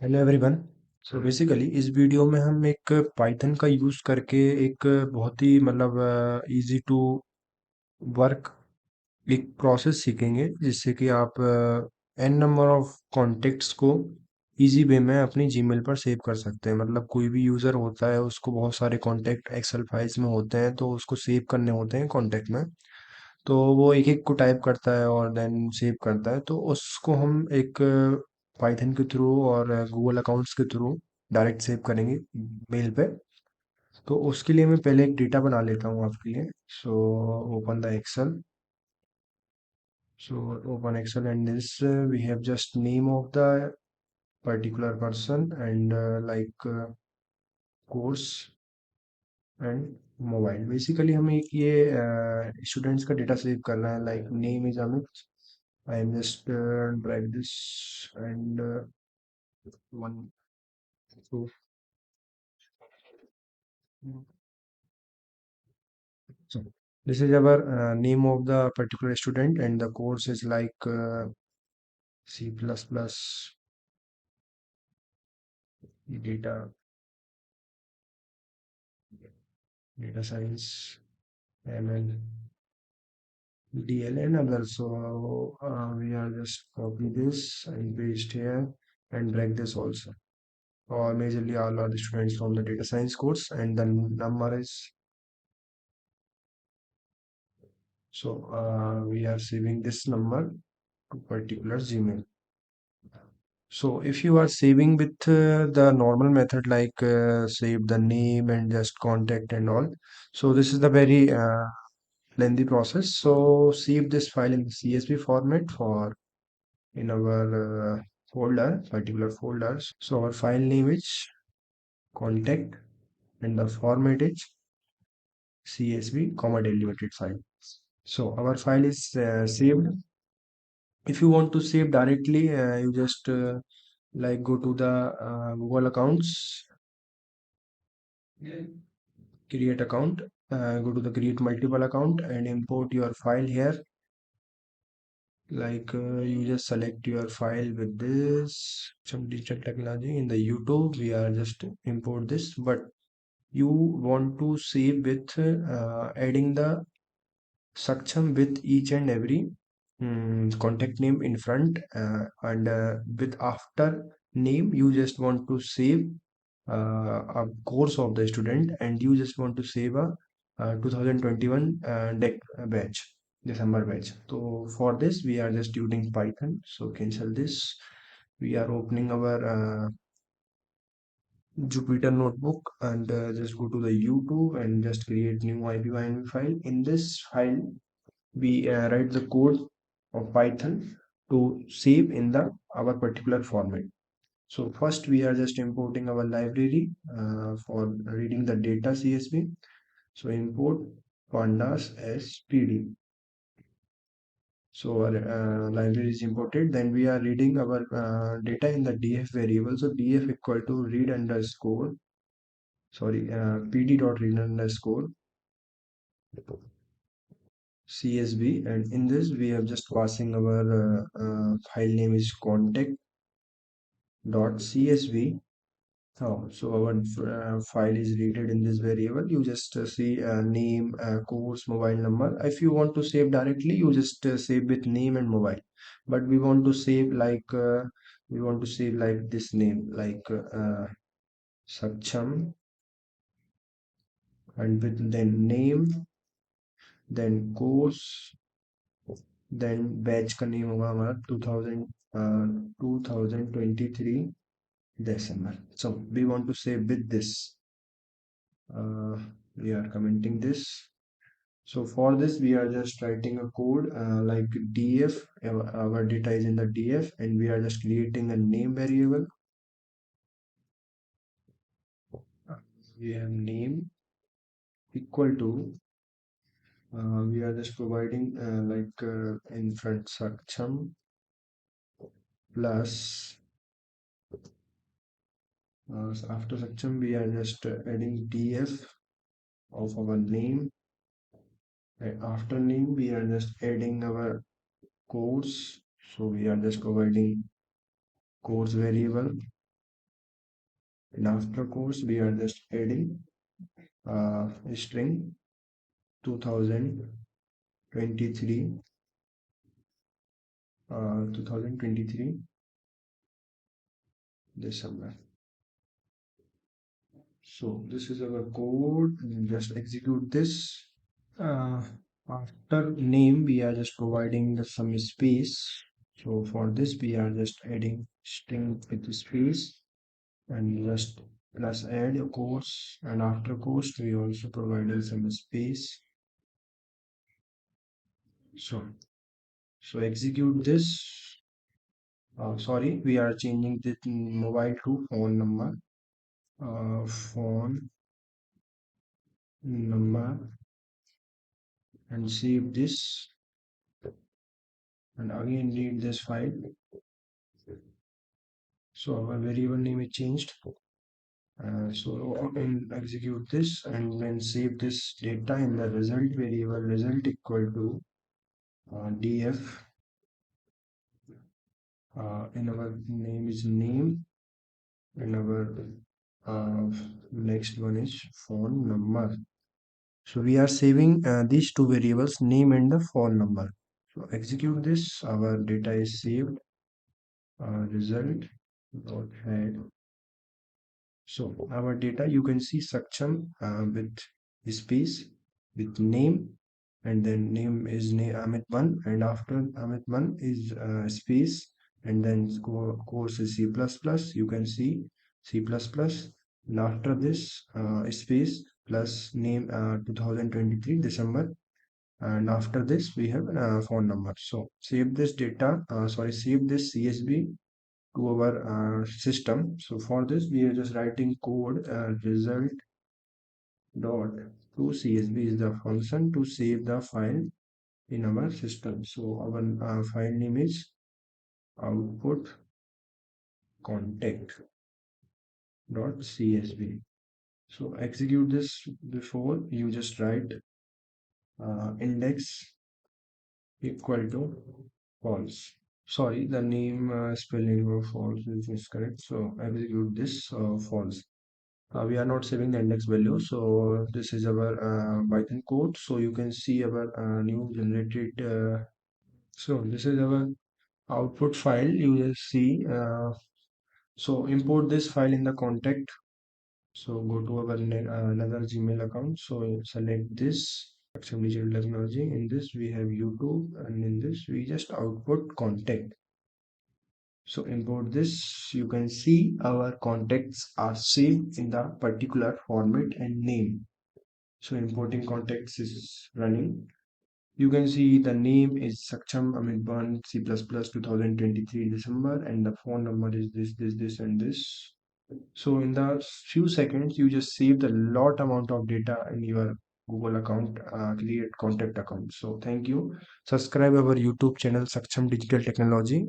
Hello everyone. So basically इस video में हम एक पाइथन का यूज़ करके एक बहुत ही मतलब इजी टू वर्क एक प्रोसेस सीखेंगे जिससे कि आप एन नंबर ऑफ कॉन्टेक्ट्स को इजी वे में अपनी जीमेल पर सेव कर सकते हैं। मतलब कोई भी यूज़र होता है उसको बहुत सारे कॉन्टैक्ट एक्सेल फाइल्स में होते हैं, तो उसको सेव करने होते हैं कॉन्टैक्ट में। तो वो एक एक को टाइप करता है और देन सेव करता है, तो उसको हम एक पाइथन के थ्रू और गूगल अकाउंट्स के थ्रू डायरेक्ट सेव करेंगे मेल पे। तो उसके लिए मैं पहले एक डेटा बना लेता हूँ आपके लिए। So open the Excel. So open Excel, and this we have just name of the particular person and course and mobile. Basically हमें एक ये स्टूडेंट्स का डेटा सेव करना है, like name is Amit. I am just drag this and one two. So this is our name of the particular student, and the course is like C++, data data science, ML, DL, and others. So we are just copy this and paste here and drag this also. Or majorly all are the students from the data science course, and the number is, so we are saving this number to particular Gmail. So if you are saving with the normal method like save the name and just contact and all, so this is the very lengthy process. So save this file in the CSV format for in our folder, particular folders. So our file name is contact and the format is CSV comma delimited file. So our file is saved. If you want to save directly, you just like go to the Google accounts, create account, go to the create multiple account and import your file here. Like you just select your file with this some digital technology in the YouTube. We are just import this, but you want to save with adding the Saksham with each and every contact name in front, and with after name you just want to save a course of the student, and you just want to save a 2021 batch, December batch. So for this we are just using Python. So cancel this. We are opening our Jupyter notebook and just go to the YouTube and just create new IPYNB file. In this file we write the code of Python to save in the our particular format. So first we are just importing our library for reading the data CSV. So import pandas as PD. So our library is imported. Then we are reading our data in the df variable. So df equal to read underscore, sorry, pd dot read underscore CSV, and in this we have just passing our file name is contact dot CSV. Oh, so our file is readed in this variable. You just see name, course, mobile number. If you want to save directly, you just save with name and mobile. But we want to save like this name, like Saksham, and with then name, then course, then batch का name होगा हमारा 2023 December. So we want to save with this. We are commenting this. So for this we are just writing a code like df. Our data is in the df and we are just creating a name variable. We have name equal to we are just providing in front Saksham plus after Saksham we are just adding df of our name. After name we are just adding our course. So we are just providing course variable And after course, we are just adding a string 2023, 2023 December. So this is our code, and just execute this. Uh, After name, we are just providing some space. So for this, we are just adding string with space and just plus add a course. And after course, we also providing some space. So execute this. Sorry, we are changing the mobile to phone number. Phone number, and save this, and again read this file. So our variable name is changed. And execute this and then save this data in the result variable, result equal to df, in our name is name, and our next one is phone number. So we are saving these two variables, name and the phone number. So execute this, our data is saved. Result dot head. So our data, you can see Saksham with space with name, and then name is Amit1, and after Amit1 is space, and then course is C++. You can see C++, and after this space plus name 2023 December, and after this we have phone number. So save this data, save this CSV to our system. So for this, we are just writing code result dot to CSV is the function to save the file in our system. So our file name is output contact dot CSV. So execute this. Before you just write index equal to false. Sorry, the name spelling of false is correct. So execute this false. We are not saving the index value, so this is our Python code. So you can see our new generated, so this is our output file. You will see, so import this file in the contact. So go to our another Gmail account, so select this Action Digital Technology. In this we have YouTube, and in this we just output contact. So import this. You can see our contacts are saved in the particular format and name. So importing contacts is running. You can see the name is Saksham Amit1 C++ 2023 December, and the phone number is this, and this. So in the few seconds, you just saved a lot amount of data in your Google account, create contact account. So thank you. Subscribe our YouTube channel Saksham Digital Technology.